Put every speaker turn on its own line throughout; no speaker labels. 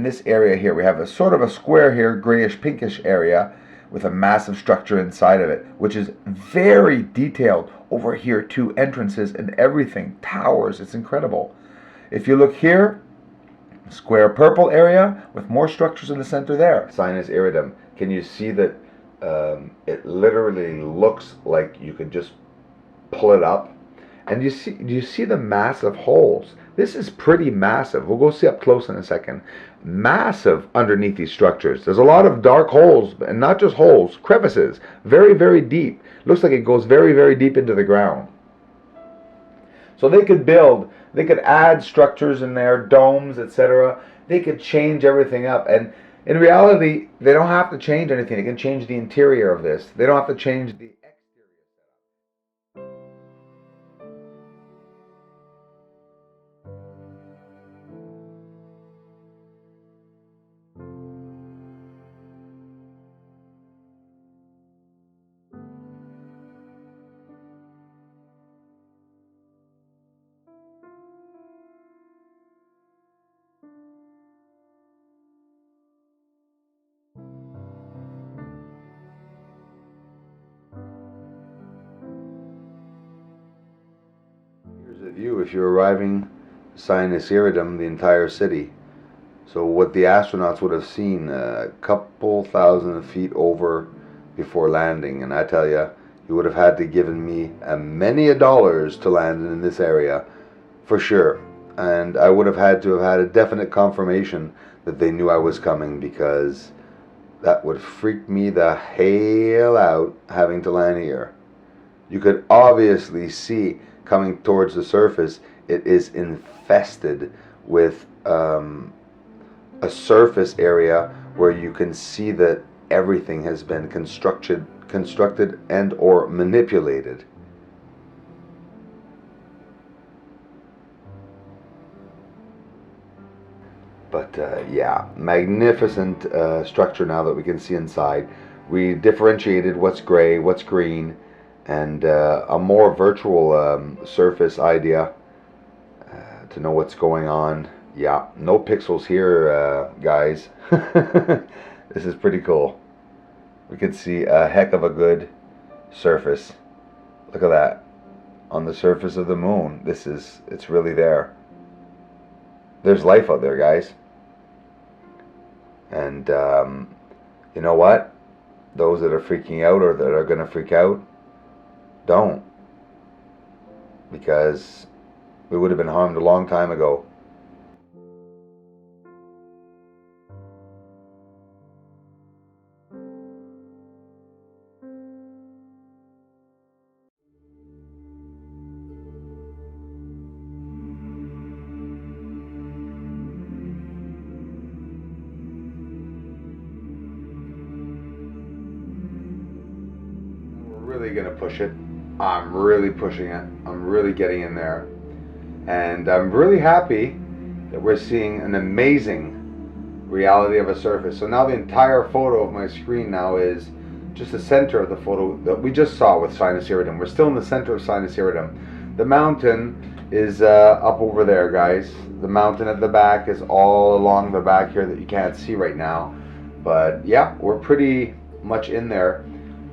this area here, we have a sort of a square here, grayish pinkish area with a massive structure inside of it, which is very detailed. Over here, 2 entrances and everything, towers. It's incredible. If you look here, square purple area with more structures in the center there. Sinus Iridum. Can you see that it literally looks like you could just pull it up? And do you see the massive holes? This is pretty massive. We'll go see up close in a second. Massive underneath these structures. There's a lot of dark holes, and not just holes, crevices. Very, very deep. Looks like it goes very, very deep into the ground. So they could add structures in there, domes, etc. They could change everything up. And in reality, they don't have to change anything. They can change the interior of this. They don't have to change the the view if you're arriving Sinus Iridum, the entire city. So what the astronauts would have seen a couple thousand feet over before landing, and I tell you, you would have had to given me many a dollars to land in this area for sure. And I would have had a definite confirmation that they knew I was coming, because that would freak me the hell out having to land here. You could obviously see coming towards the surface, it is infested with a surface area where you can see that everything has been constructed and or manipulated. But yeah, magnificent structure now that we can see inside. We differentiated what's gray, what's green, and a more virtual surface idea to know what's going on. Yeah, no pixels here, guys. This is pretty cool. We can see a heck of a good surface. Look at that. On the surface of the moon. It's really there. There's life out there, guys. And you know what? Those that are freaking out or that are going to freak out, don't. Because we would have been harmed a long time ago. We're really going to push it. I'm really pushing it. I'm really getting in there. And I'm really happy that we're seeing an amazing reality of a surface. So now the entire photo of my screen now is just the center of the photo that we just saw with Sinus Iridum. We're still in the center of Sinus Iridum. The mountain is up over there, guys. The mountain at the back is all along the back here that you can't see right now. But yeah, we're pretty much in there.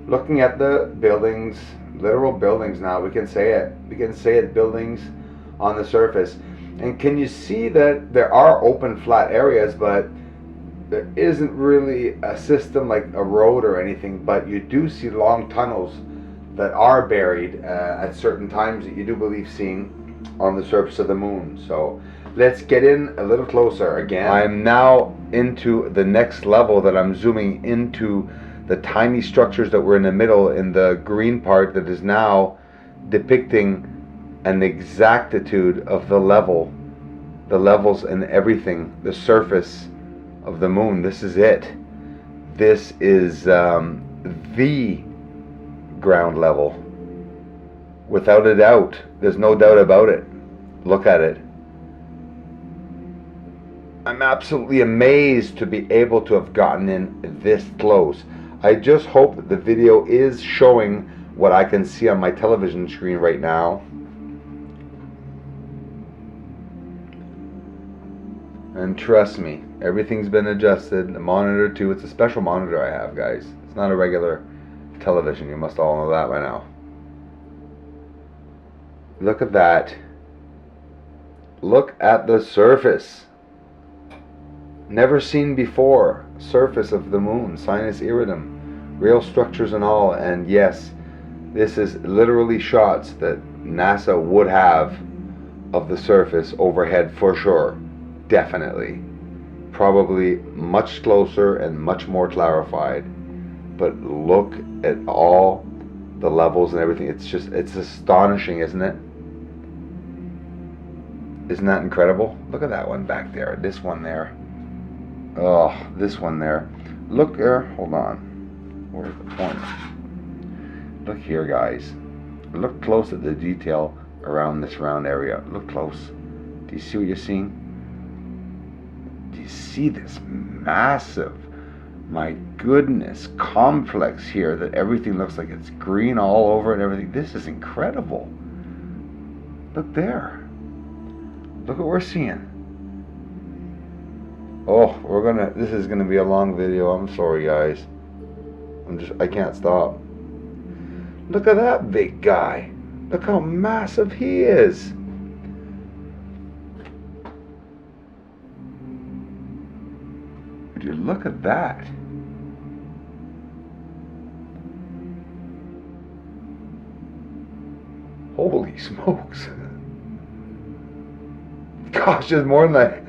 Looking at the buildings, literal buildings now, we can say it. We can say it, buildings on the surface. And can you see that there are open flat areas, but there isn't really a system like a road or anything, but you do see long tunnels that are buried at certain times that you do believe seeing on the surface of the moon. So let's get in a little closer again. I'm now into the next level that I'm zooming into the tiny structures that were in the middle in the green part that is now depicting an exactitude of the levels and everything, the surface of the moon. This is it. This is the ground level. Without a doubt. There's no doubt about it. Look at it. I'm absolutely amazed to be able to have gotten in this close. I just hope that the video is showing what I can see on my television screen right now. And trust me, everything's been adjusted. The monitor too, it's a special monitor I have, guys. It's not a regular television. You must all know that by now. Look at that. Look at the surface. Never seen before. Surface of the moon, Sinus Iridum. Real structures and all. And yes, this is literally shots that NASA would have of the surface overhead for sure. Definitely. Probably much closer and much more clarified. But look at all the levels and everything. It's astonishing, isn't it? Isn't that incredible? Look at that one back there. This one there. Oh, this one there. Look there. Hold on. Where's the point? Look here, guys. Look close at the detail around this round area. Look close. Do you see what you're seeing? Do you see this massive, my goodness, complex here that everything looks like it's green all over and everything? This is incredible. Look there. Look what we're seeing. Oh, this is gonna be a long video. I'm sorry, guys. I can't stop. Look at that big guy. Look how massive he is. Would you look at that? Holy smokes. Gosh, there's more than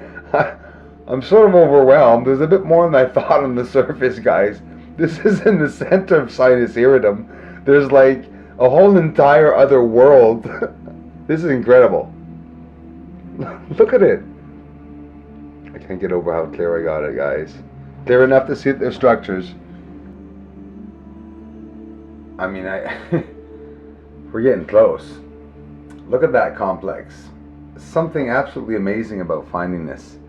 I'm sort of overwhelmed. There's a bit more than I thought on the surface, guys. This is in the center of Sinus Iridum. There's like a whole entire other world. This is incredible. Look at it. I can't get over how clear I got it, guys. Clear enough to see their structures. I mean, we're getting close. Look at that complex. Something absolutely amazing about finding this.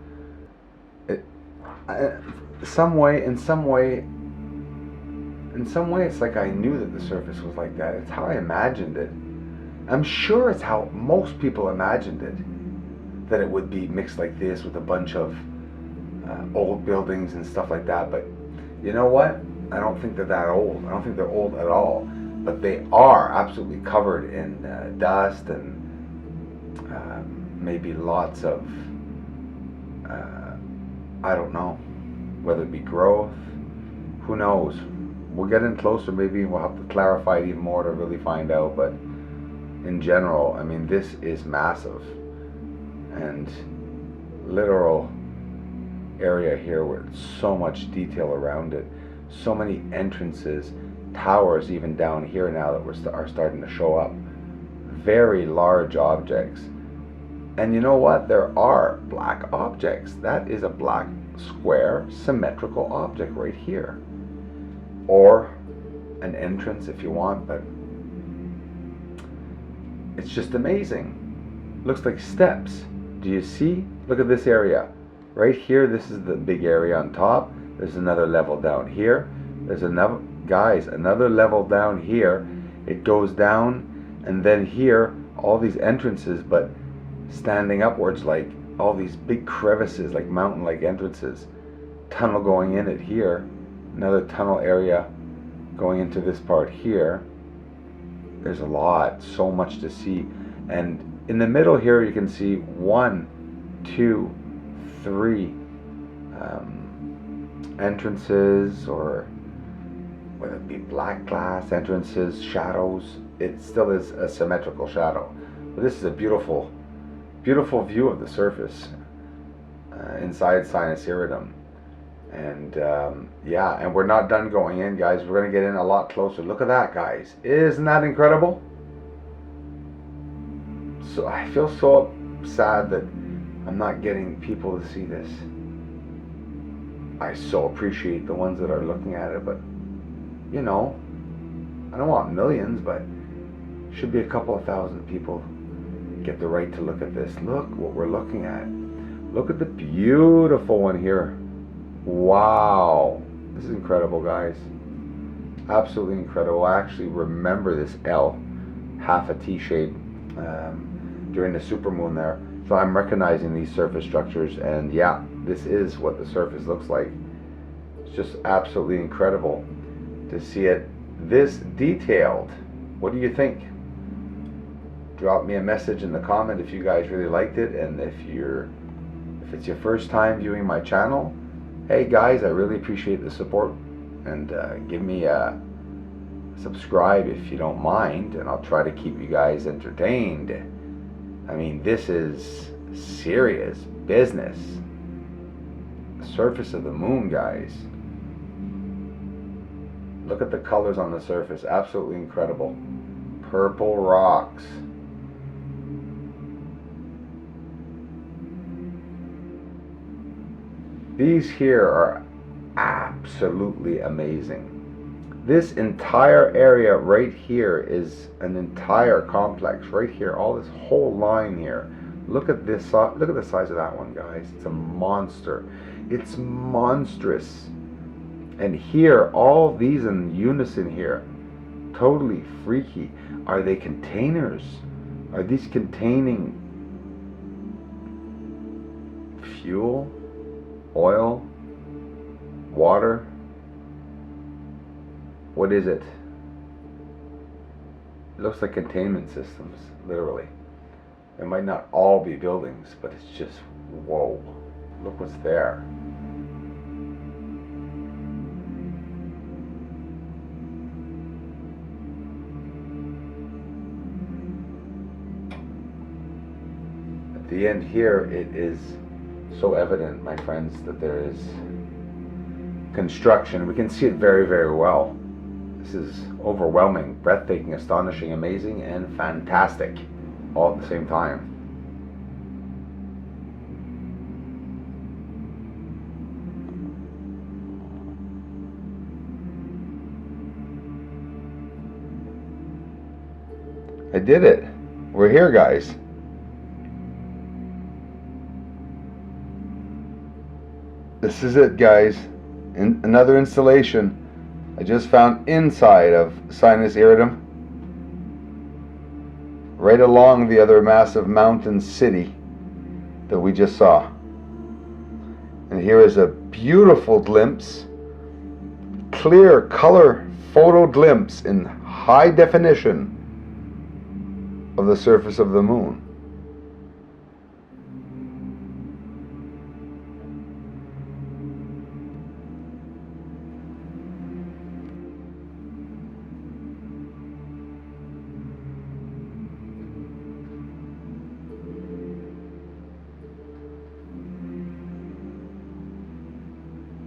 In some way, it's like I knew that the surface was like that. It's how I imagined it. I'm sure it's how most people imagined it, that it would be mixed like this with a bunch of old buildings and stuff like that. But you know what? I don't think they're that old. I don't think they're old at all. But they are absolutely covered in dust and maybe lots of, I don't know, whether it be growth. Who knows? We'll get in closer, maybe we'll have to clarify it even more to really find out, but in general, I mean, this is massive. And literal area here with so much detail around it, so many entrances, towers even down here now that are starting to show up. Very large objects. And you know what? There are black objects. That is a black square symmetrical object right here. Or an entrance if you want, but it's just amazing. Looks like steps. Do you see? Look at this area. Right here, this is the big area on top. There's another level down here. There's another, guys, another level down here. It goes down, and then here, all these entrances, but standing upwards like all these big crevices, like mountain-like entrances. Tunnel going in it here. Another tunnel area going into this part here. There's a lot, so much to see. And in the middle here you can see 1, 2, 3 entrances, or whether it be black glass entrances, shadows. It still is a symmetrical shadow. But this is a beautiful, beautiful view of the surface inside Sinus Iridum. And yeah, and we're not done going in, guys. We're going to get in a lot closer. Look at that, guys. Isn't that incredible? So I feel so sad that I'm not getting people to see this. I so appreciate the ones that are looking at it, but you know, I don't want millions, but should be a couple of thousand people get the right to look at this. Look what we're looking at. Look at the beautiful one here. Wow, this is incredible, guys. Absolutely incredible. I actually remember this L, half a T shape, during the supermoon there. So I'm recognizing these surface structures, and yeah, this is what the surface looks like. It's just absolutely incredible to see it this detailed. What do you think? Drop me a message in the comment if you guys really liked it, and if it's your first time viewing my channel, hey guys, I really appreciate the support, and give me a subscribe if you don't mind, and I'll try to keep you guys entertained. I mean, this is serious business. The surface of the moon, guys. Look at the colors on the surface, absolutely incredible. Purple rocks. These here are absolutely amazing. This entire area right here is an entire complex. Right here, all this whole line here. Look at this. Look at the size of that one, guys. It's a monster. It's monstrous. And here, all these in unison here, totally freaky. Are they containers? Are these containing fuel? Oil? Water? What is it? It looks like containment systems, literally. It might not all be buildings, but it's just, whoa. Look what's there. At the end here, it is so evident, my friends, that there is construction. We can see it very, very well. This is overwhelming, breathtaking, astonishing, amazing, and fantastic all at the same time. I did it. We're here, guys. This is it, guys. Another installation I just found inside of Sinus Iridum, right along the other massive mountain city that we just saw. And here is a beautiful glimpse, clear color photo glimpse in high definition of the surface of the moon.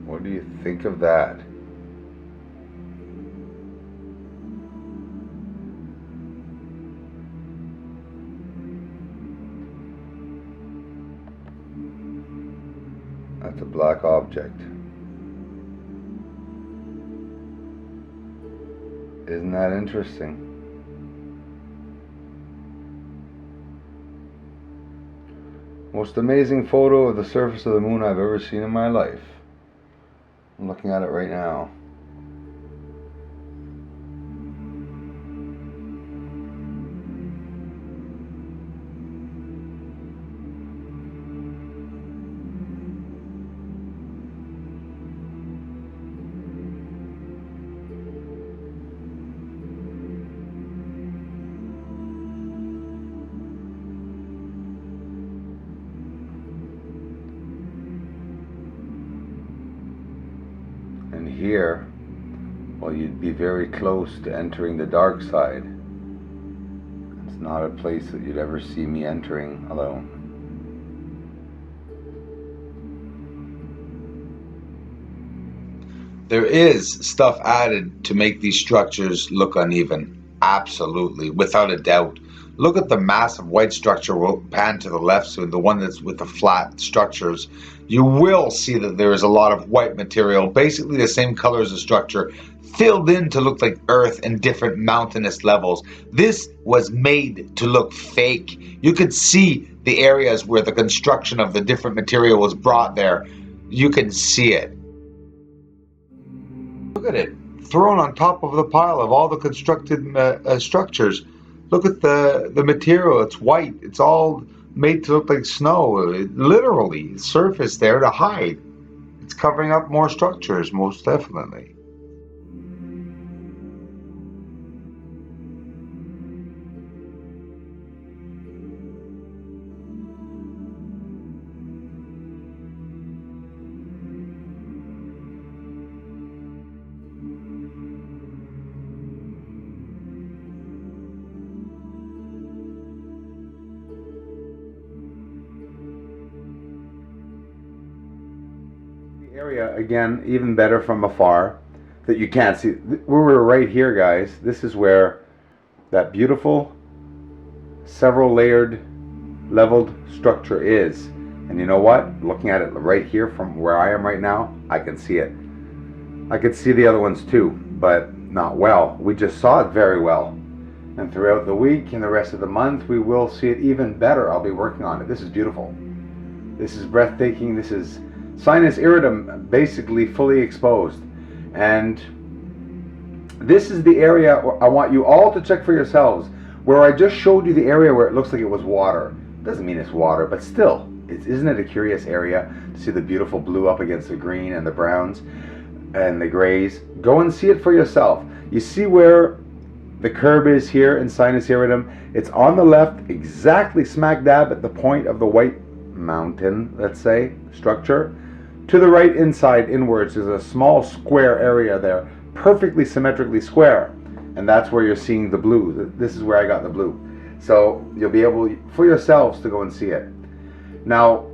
What do you think of that? That's a black object. Isn't that interesting? Most amazing photo of the surface of the moon I've ever seen in my life. I'm looking at it right now. And here, well, you'd be very close to entering the dark side. It's not a place that you'd ever see me entering alone. There is stuff added to make these structures look uneven. Absolutely, without a doubt. Look at the massive white structure. We'll pan to the left, so the one that's with the flat structures. You will see that there is a lot of white material, basically the same color as the structure, filled in to look like earth in different mountainous levels. This was made to look fake. You could see the areas where the construction of the different material was brought there. You can see it. Look at it, thrown on top of the pile of all the constructed structures. Look at the material. It's white. It's all made to look like snow. Literally, surface there to hide. It's covering up more structures, most definitely. Area again, even better from afar, that you can't see. We were right here, guys. This is where that beautiful several layered leveled structure is. And you know what? Looking at it right here from where I am right now, I can see it. I could see the other ones too, but not well. We just saw it very well. And throughout the week and the rest of the month, we will see it even better. I'll be working on it. This is beautiful. This is breathtaking. This is Sinus Iridum basically fully exposed. And this is the area I want you all to check for yourselves, where I just showed you the area where it looks like it was water. Doesn't mean it's water, but still, isn't it a curious area to see the beautiful blue up against the green and the browns and the grays? Go and see it for yourself. You see where the curb is here in Sinus Iridum? It's on the left, exactly smack dab at the point of the white mountain, let's say, structure. To the right, inside, inwards, is a small square area there, perfectly symmetrically square. And that's where you're seeing the blue. This is where I got the blue. So you'll be able, for yourselves, to go and see it. Now,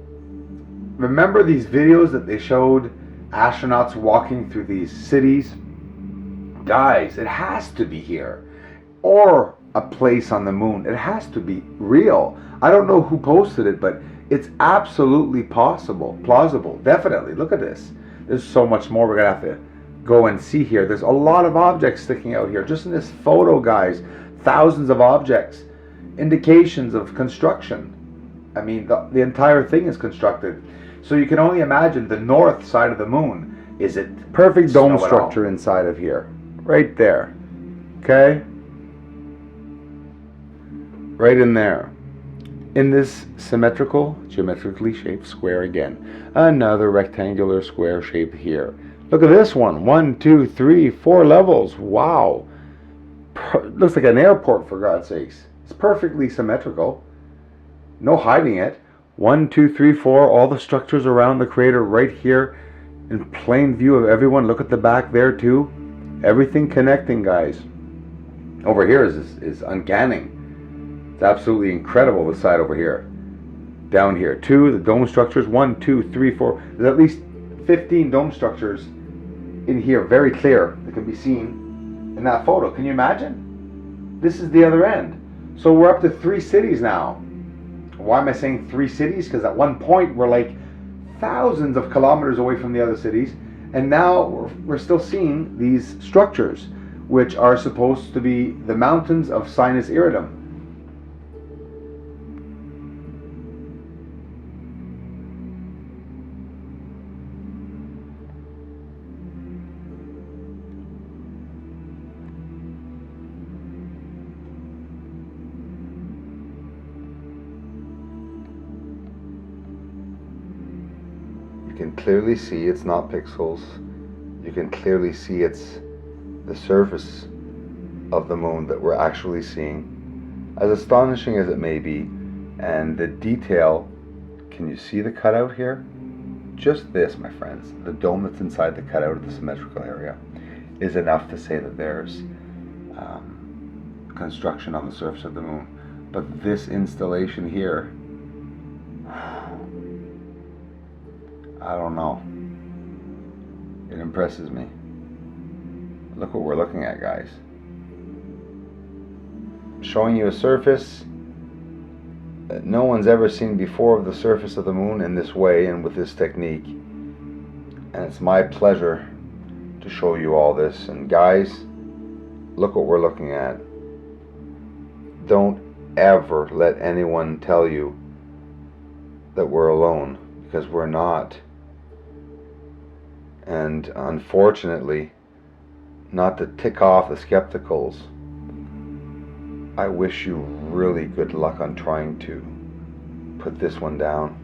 remember these videos that they showed astronauts walking through these cities? Guys, it has to be here. Or a place on the moon. It has to be real. I don't know who posted it, but it's absolutely possible, plausible, definitely. Look at this. There's so much more we're going to have to go and see here. There's a lot of objects sticking out here. Just in this photo, guys, thousands of objects, indications of construction. I mean, the entire thing is constructed. So you can only imagine the north side of the moon. Is it perfect dome structure inside of here? Right there. Okay? Right in there. In this symmetrical, geometrically shaped square again. Another rectangular square shape here. Look at this one. 1, 2, 3, 4 levels. Wow. Looks like an airport, for God's sakes. It's perfectly symmetrical. No hiding it. 1, 2, 3, 4. All the structures around the crater right here in plain view of everyone. Look at the back there too. Everything connecting, guys. Over here is uncanny. It's absolutely incredible, the side over here. Down here, too, the dome structures. 1, 2, 3, 4. There's at least 15 dome structures in here, very clear, that can be seen in that photo. Can you imagine? This is the other end. So we're up to 3 cities now. Why am I saying 3 cities? Because at one point we're like thousands of kilometers away from the other cities, and now we're still seeing these structures, which are supposed to be the mountains of Sinus Iridum. You can clearly see it's not pixels. You can clearly see it's the surface of the moon that we're actually seeing. As astonishing as it may be, and the detail, can you see the cutout here? Just this, my friends, the dome that's inside the cutout of the symmetrical area is enough to say that there's construction on the surface of the moon. But this installation here, I don't know. It impresses me. Look what we're looking at, guys. Showing you a surface that no one's ever seen before of the surface of the moon in this way and with this technique. And it's my pleasure to show you all this. And guys, look what we're looking at. Don't ever let anyone tell you that we're alone, because we're not. And unfortunately, not to tick off the skepticals, I wish you really good luck on trying to put this one down.